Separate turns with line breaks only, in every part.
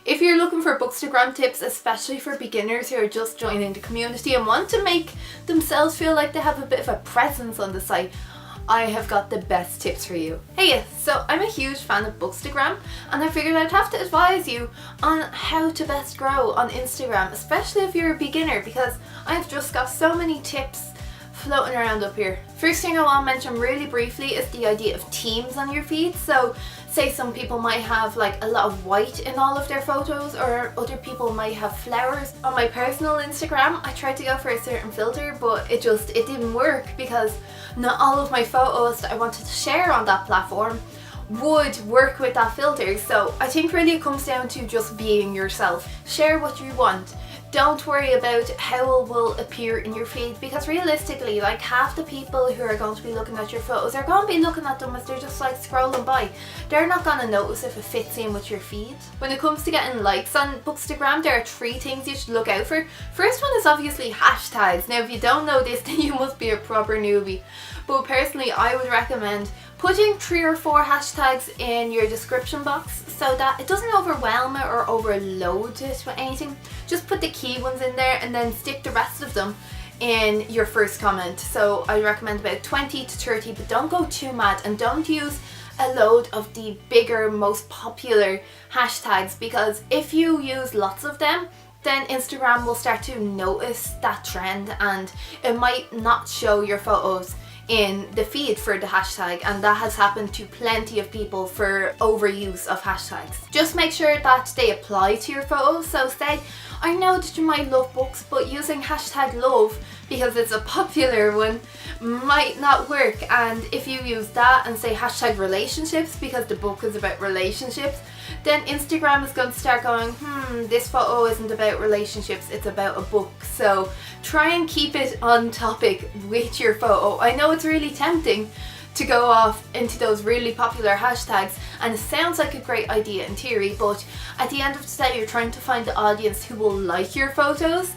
If you're looking for Bookstagram tips, especially for beginners who are just joining the community and want to make themselves feel like they have a bit of a presence on the site, I have got the best tips for you. Hey, so I'm a huge fan of Bookstagram, and I figured I'd have to advise you on how to best grow on Instagram, especially if you're a beginner, because I've just got so many tips floating around up here. First thing I want to mention really briefly is the idea of themes on your feed. So say some people might have like a lot of white in all of their photos, or other people might have flowers. On my personal Instagram, I tried to go for a certain filter, but it didn't work, because not all of my photos that I wanted to share on that platform would work with that filter. So I think really it comes down to just being yourself. Share what you want. Don't worry about how it will appear in your feed, because realistically, like, half the people who are going to be looking at your photos are going to be looking at them as they're just like scrolling by. They're not going to notice if it fits in with your feed. When it comes to getting likes on Bookstagram, there are 3 things you should look out for. First one is obviously hashtags. Now if you don't know this, then you must be a proper newbie. But personally, I would recommend putting 3 or 4 hashtags in your description box so that it doesn't overwhelm it or overload it with anything. Just put the key ones in there and then stick the rest of them in your first comment. So I recommend about 20 to 30, but don't go too mad, and don't use a load of the bigger, most popular hashtags, because if you use lots of them, then Instagram will start to notice that trend and it might not show your photos in the feed for the hashtag, and that has happened to plenty of people for overuse of hashtags. Just make sure that they apply to your photos. So say, I know that you might love books, but using hashtag love, because it's a popular one, might not work. And if you use that and say hashtag relationships, because the book is about relationships, then Instagram is going to start going, this photo isn't about relationships, it's about a book. So try and keep it on topic with your photo. I know it's really tempting to go off into those really popular hashtags, and it sounds like a great idea in theory, but at the end of the day, you're trying to find the audience who will like your photos.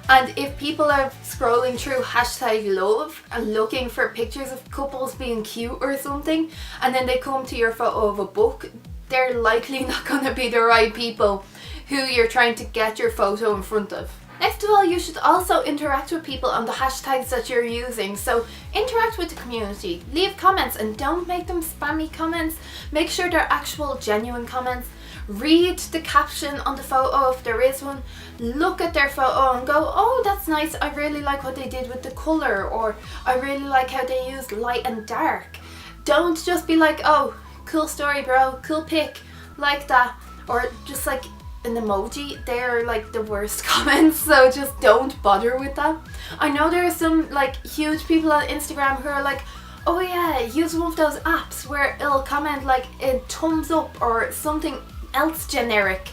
And if people are scrolling through hashtag love and looking for pictures of couples being cute or something, and then they come to your photo of a book, they're likely not going to be the right people who you're trying to get your photo in front of. Next of all, you should also interact with people on the hashtags that you're using. So interact with the community, leave comments, and don't make them spammy comments. Make sure they're actual genuine comments. Read the caption on the photo if there is one. Look at their photo and go, oh, that's nice, I really like what they did with the colour, or I really like how they used light and dark. Don't just be like, oh, cool story bro, cool pic, like that, or just like an emoji. They're like the worst comments, so just don't bother with that. I know there are some like huge people on Instagram who are like, oh yeah, use one of those apps where it'll comment like a thumbs up or something else generic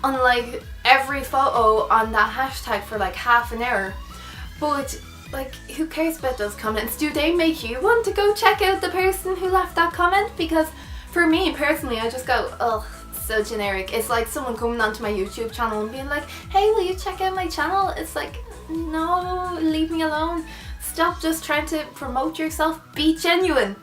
on like every photo on that hashtag for like half an hour. But like, who cares about those comments? Do they make you want to go check out the person who left that comment? Because for me personally, I just go, ugh, so generic. It's like someone coming onto my YouTube channel and being like, hey, will you check out my channel? It's like, no, leave me alone. Stop just trying to promote yourself. Be genuine.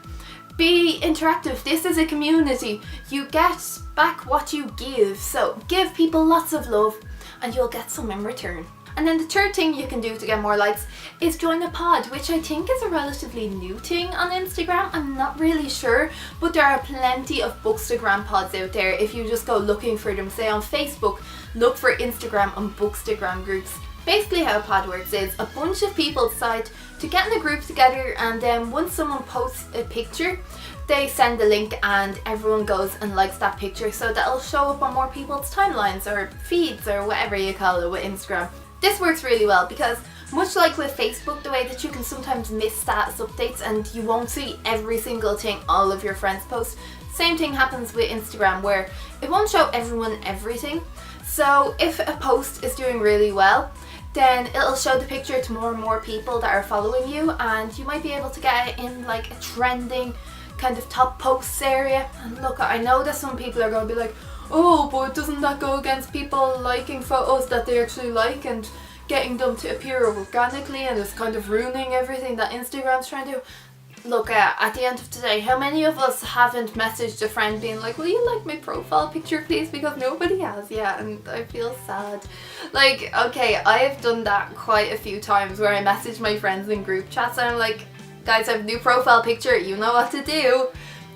Be interactive. This is a community. You get back what you give. So give people lots of love and you'll get some in return. And then the third thing you can do to get more likes is join a pod, which I think is a relatively new thing on Instagram. I'm not really sure, but there are plenty of Bookstagram pods out there if you just go looking for them. Say on Facebook, look for Instagram and Bookstagram groups. Basically how a pod works is a bunch of people decide to get in a group together, and then once someone posts a picture, they send the link and everyone goes and likes that picture, so that'll show up on more people's timelines or feeds or whatever you call it with Instagram. This works really well because, much like with Facebook, the way that you can sometimes miss status updates and you won't see every single thing all of your friends post, same thing happens with Instagram where it won't show everyone everything. So if a post is doing really well, then it'll show the picture to more and more people that are following you, and you might be able to get it in like a trending kind of top posts area. And look, I know that some people are going to be like, oh, but doesn't that go against people liking photos that they actually like and getting them to appear organically, and it's kind of ruining everything that Instagram's trying to do? look, at the end of today, how many of us haven't messaged a friend being like, will you like my profile picture please, because nobody has yet, and I feel sad. Like, okay, I have done that quite a few times where I message my friends in group chats and I'm like, guys, I have a new profile picture, you know what to do.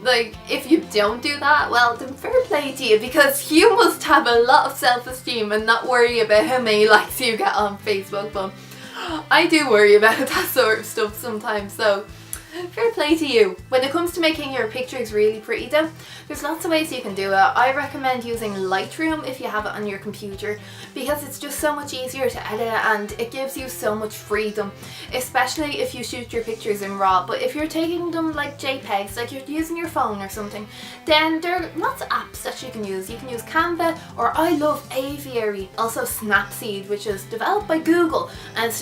Like, if you don't do that, well, then fair play to you, because you must have a lot of self-esteem and not worry about how many likes you get on Facebook. But I do worry about that sort of stuff sometimes, so fair play to you. When it comes to making your pictures really pretty though, there's lots of ways you can do it. I recommend using Lightroom if you have it on your computer, because it's just so much easier to edit and it gives you so much freedom, especially if you shoot your pictures in RAW. But if you're taking them like JPEGs, like you're using your phone or something, then there are lots of apps that you can use. You can use Canva, or I love Aviary, also Snapseed, which is developed by Google, and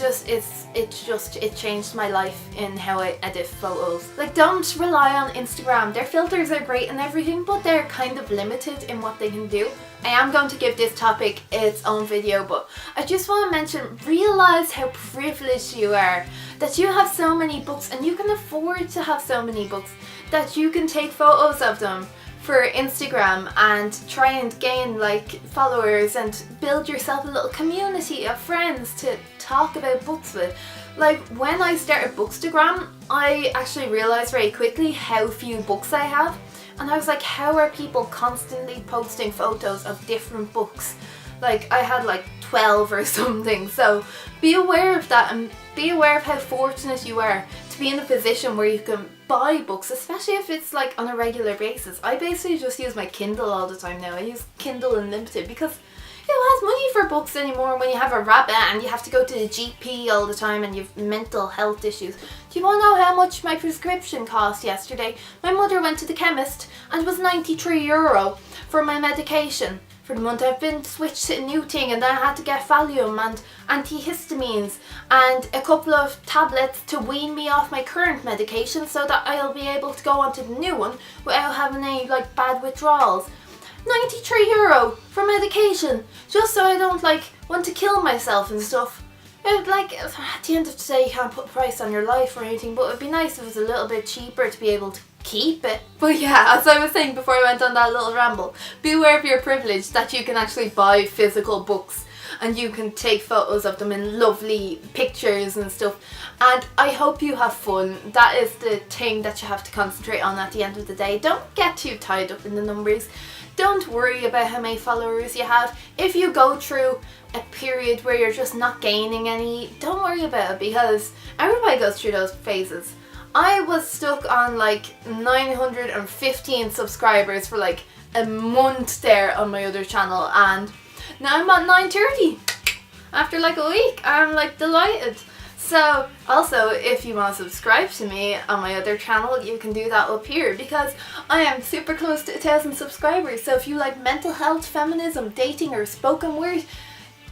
it changed my life in how I edit photos. Like, don't rely on Instagram. Their filters are great and everything, but they're kind of limited in what they can do. I am going to give this topic its own video, but I just want to mention, realize how privileged you are, that you have so many books and you can afford to have so many books, that you can take photos of them for Instagram and try and gain like followers and build yourself a little community of friends to talk about books with. Like, when I started Bookstagram, I actually realised very quickly how few books I have, and I was like, how are people constantly posting photos of different books? Like, I had like 12 or something. So be aware of that, and be aware of how fortunate you are to be in a position where you can buy books, especially if it's like on a regular basis. I basically just use my Kindle all the time now. I use Kindle Unlimited because who has money for books anymore when you have a rabbit and you have to go to the GP all the time and you've mental health issues? Do you want to know how much my prescription cost yesterday? My mother went to the chemist and it was €93 for my medication. For the month I've been switched to a new thing, and then I had to get Valium and antihistamines and a couple of tablets to wean me off my current medication so that I'll be able to go on to the new one without having any like bad withdrawals. €93 for medication, just so I don't like want to kill myself and stuff. Like, at the end of the day, you can't put a price on your life or anything, but it'd be nice if it was a little bit cheaper to be able to keep it. But yeah, as I was saying before I went on that little ramble, be aware of your privilege that you can actually buy physical books and you can take photos of them in lovely pictures and stuff. And I hope you have fun. That is the thing that you have to concentrate on at the end of the day. Don't get too tied up in the numbers. Don't worry about how many followers you have. If you go through a period where you're just not gaining any, don't worry about it, because everybody goes through those phases. I was stuck on like 915 subscribers for like a month there on my other channel, and now I'm at 930 after like a week. I'm like delighted. So also, if you want to subscribe to me on my other channel, you can do that up here, because I am super close to 1,000 subscribers. So if you like mental health, feminism, dating or spoken word,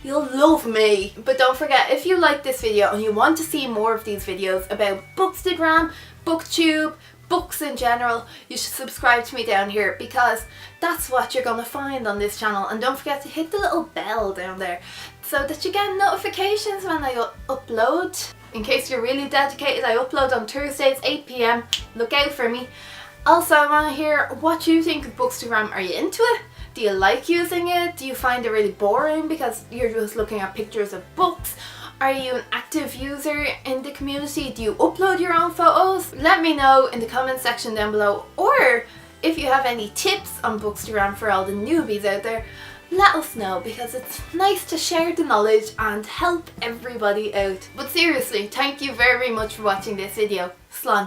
you'll love me. But don't forget, if you like this video and you want to see more of these videos about Bookstagram, Booktube, books in general, you should subscribe to me down here, because that's what you're going to find on this channel. And don't forget to hit the little bell down there so that you get notifications when I upload. In case you're really dedicated, I upload on Thursdays 8 PM. Look out for me. Also, I want to hear what you think of Bookstagram. Are you into it? Do you like using it? Do you find it really boring because you're just looking at pictures of books? Are you an active user in the community? Do you upload your own photos? Let me know in the comment section down below. Or if you have any tips on Bookstagram for all the newbies out there, let us know, because it's nice to share the knowledge and help everybody out. But seriously, thank you very much for watching this video. Slán.